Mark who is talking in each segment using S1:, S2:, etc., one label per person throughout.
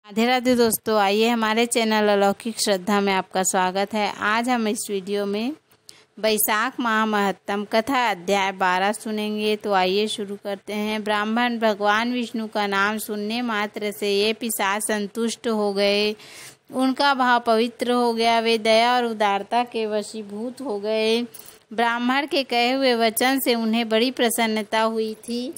S1: राधे राधे दोस्तों, आइए हमारे चैनल अलौकिक श्रद्धा में आपका स्वागत है। आज हम इस वीडियो में वैशाख माह महत्तम कथा अध्याय 12 सुनेंगे। तो आइए शुरू करते हैं। ब्राह्मण भगवान विष्णु का नाम सुनने मात्र से ये पिशाच संतुष्ट हो गए। उनका भाव पवित्र हो गया। वे दया और उदारता के वशीभूत हो गए। ब्राह्मण के कहे हुए वचन से उन्हें बड़ी प्रसन्नता हुई थी।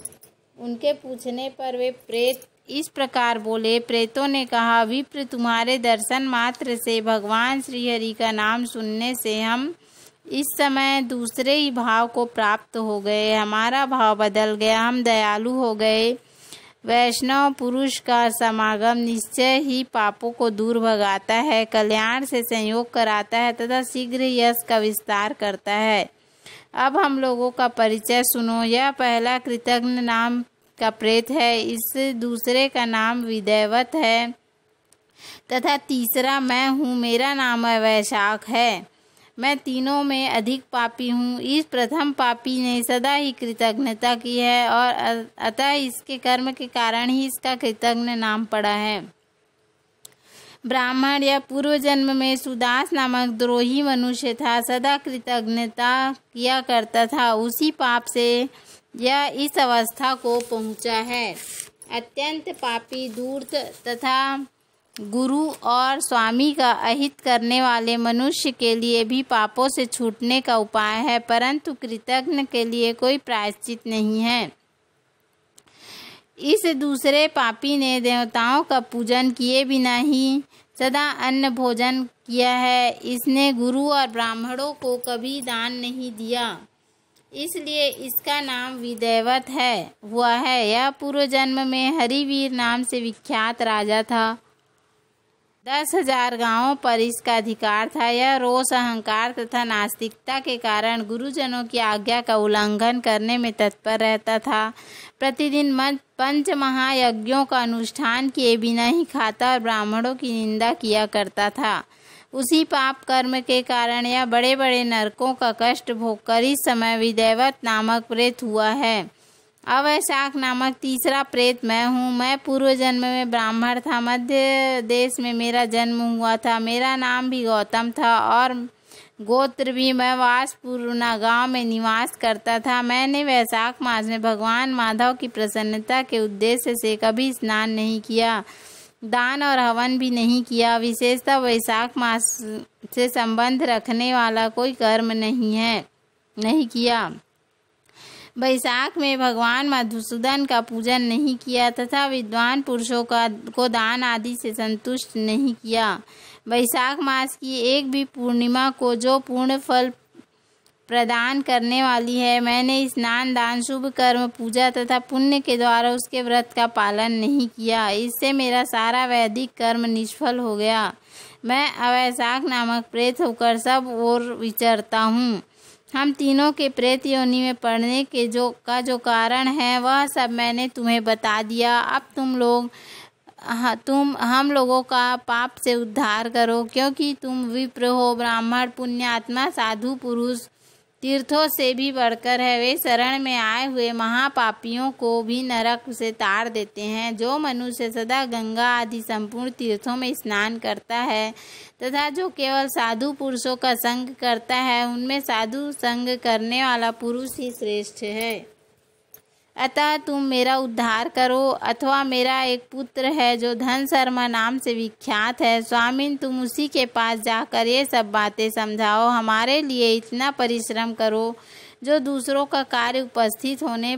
S1: उनके पूछने पर वे प्रेत इस प्रकार बोले। प्रेतों ने कहा, विप्र, तुम्हारे दर्शन मात्र से, भगवान श्री हरि का नाम सुनने से हम इस समय दूसरे ही भाव को प्राप्त हो गए। हमारा भाव बदल गया, हम दयालु हो गए। वैष्णव पुरुष का समागम निश्चय ही पापों को दूर भगाता है, कल्याण से संयोग कराता है तथा शीघ्र यश का विस्तार करता है। अब हम लोगों का परिचय सुनो। यह पहला कृतघ्न नाम का प्रेत है, इस दूसरे का नाम विदैवत है तथा तीसरा मैं हूँ, मेरा नाम वैशाख है। मैं तीनों में अधिक पापी हूँ। इस प्रथम पापी ने सदा ही कृतज्ञता की है और अतः इसके कर्म के कारण ही इसका कृतघ्न नाम पड़ा है। ब्राह्मण यह पूर्व जन्म में सुदास नामक द्रोही मनुष्य था, सदा कृतज्ञता किया करता था। उसी पाप से यह इस अवस्था को पहुंचा है। अत्यंत पापी, धूर्त तथा गुरु और स्वामी का अहित करने वाले मनुष्य के लिए भी पापों से छूटने का उपाय है, परंतु कृतघ्न के लिए कोई प्रायश्चित नहीं है। इस दूसरे पापी ने देवताओं का पूजन किए बिना ही सदा अन्न भोजन किया है। इसने गुरु और ब्राह्मणों को कभी दान नहीं दिया, इसलिए इसका नाम विदैवत हुआ है। यह पूर्व जन्म में हरिवीर नाम से विख्यात राजा था। 10,000 गांवों पर इसका अधिकार था। यह रोष, अहंकार तथा नास्तिकता के कारण गुरुजनों की आज्ञा का उल्लंघन करने में तत्पर रहता था। प्रतिदिन 5 महायज्ञों का अनुष्ठान किए बिना ही खाता और ब्राह्मणों की निंदा किया करता था। उसी पाप कर्म के कारण यह बड़े बड़े नरकों का कष्ट भोगकर इस समय विदैवत नामक प्रेत हुआ है। अवैशाख नामक तीसरा प्रेत मैं हूँ। मैं पूर्व जन्म में ब्राह्मण था। मध्य देश में मेरा जन्म हुआ था। मेरा नाम भी गौतम था और गोत्र भी। मैं वासपुरना गांव में निवास करता था। मैंने वैशाख मास में भगवान माधव की प्रसन्नता के उद्देश्य से कभी स्नान नहीं किया, दान और हवन भी नहीं किया। विशेषतः वैशाख मास से संबंध रखने वाला कोई कर्म नहीं किया। वैशाख में भगवान मधुसूदन का पूजन नहीं किया तथा विद्वान पुरुषों को दान आदि से संतुष्ट नहीं किया। वैशाख मास की एक भी पूर्णिमा को जो पूर्ण फल प्रदान करने वाली है, मैंने स्नान, दान, शुभ कर्म, पूजा तथा पुण्य के द्वारा उसके व्रत का पालन नहीं किया। इससे मेरा सारा वैदिक कर्म निष्फल हो गया। मैं अवैशाख नामक प्रेत होकर सब ओर विचरता हूँ। हम तीनों के प्रेत योनि में पड़ने के जो कारण है वह सब मैंने तुम्हें बता दिया। अब तुम हम लोगों का पाप से उद्धार करो, क्योंकि तुम विप्र हो, ब्राह्मण, पुण्यात्मा, साधु पुरुष, तीर्थों से भी बढ़कर है। वे शरण में आए हुए महापापियों को भी नरक से ताड़ देते हैं। जो मनुष्य सदा गंगा आदि संपूर्ण तीर्थों में स्नान करता है तथा जो केवल साधु पुरुषों का संग करता है, उनमें साधु संग करने वाला पुरुष ही श्रेष्ठ है। अतः तुम मेरा उद्धार करो। अथवा मेरा एक पुत्र है जो धन शर्मा नाम से विख्यात है। स्वामिन, तुम उसी के पास जाकर ये सब बातें समझाओ। हमारे लिए इतना परिश्रम करो जो दूसरों का कार्य उपस्थित होने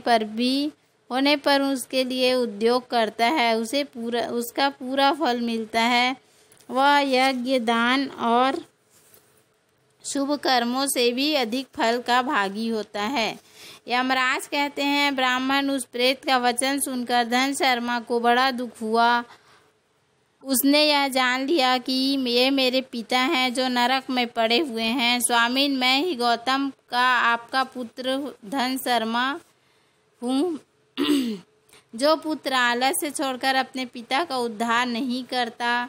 S1: पर उसके लिए उद्योग करता है, उसे उसका पूरा फल मिलता है। वह यज्ञ, दान और शुभ कर्मों से भी अधिक फल का भागी होता है। यमराज कहते हैं, ब्राह्मण, उस प्रेत का वचन सुनकर धन शर्मा को बड़ा दुख हुआ। उसने यह जान लिया कि ये मेरे पिता हैं जो नरक में पड़े हुए हैं। स्वामीन, मैं ही गौतम का आपका पुत्र धन शर्मा हूँ। जो पुत्र आलस्य छोड़कर अपने पिता का उद्धार नहीं करता,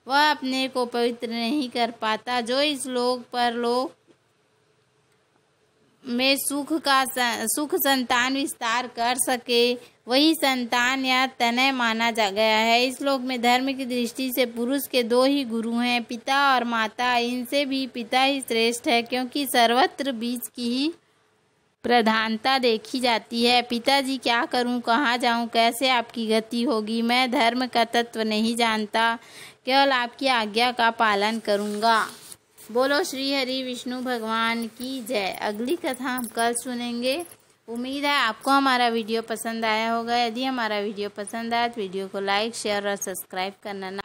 S1: वह अपने को पवित्र नहीं कर पाता। जो इस लोक परलोक में सुख संतान विस्तार कर सके, वही संतान या तनय माना गया है। इस श्लोक में धर्म की दृष्टि से पुरुष के दो ही गुरु हैं, पिता और माता। इनसे भी पिता ही श्रेष्ठ है, क्योंकि सर्वत्र बीज की ही प्रधानता देखी जाती है। पिताजी, क्या करूं, कहाँ जाऊं, कैसे आपकी गति होगी? मैं धर्म का तत्व नहीं जानता, केवल आपकी आज्ञा का पालन करूंगा। बोलो श्री हरि विष्णु भगवान की जय। अगली कथा हम कल सुनेंगे। उम्मीद है आपको हमारा वीडियो पसंद आया होगा। यदि हमारा वीडियो पसंद आया तो वीडियो को लाइक, शेयर और सब्सक्राइब करना ना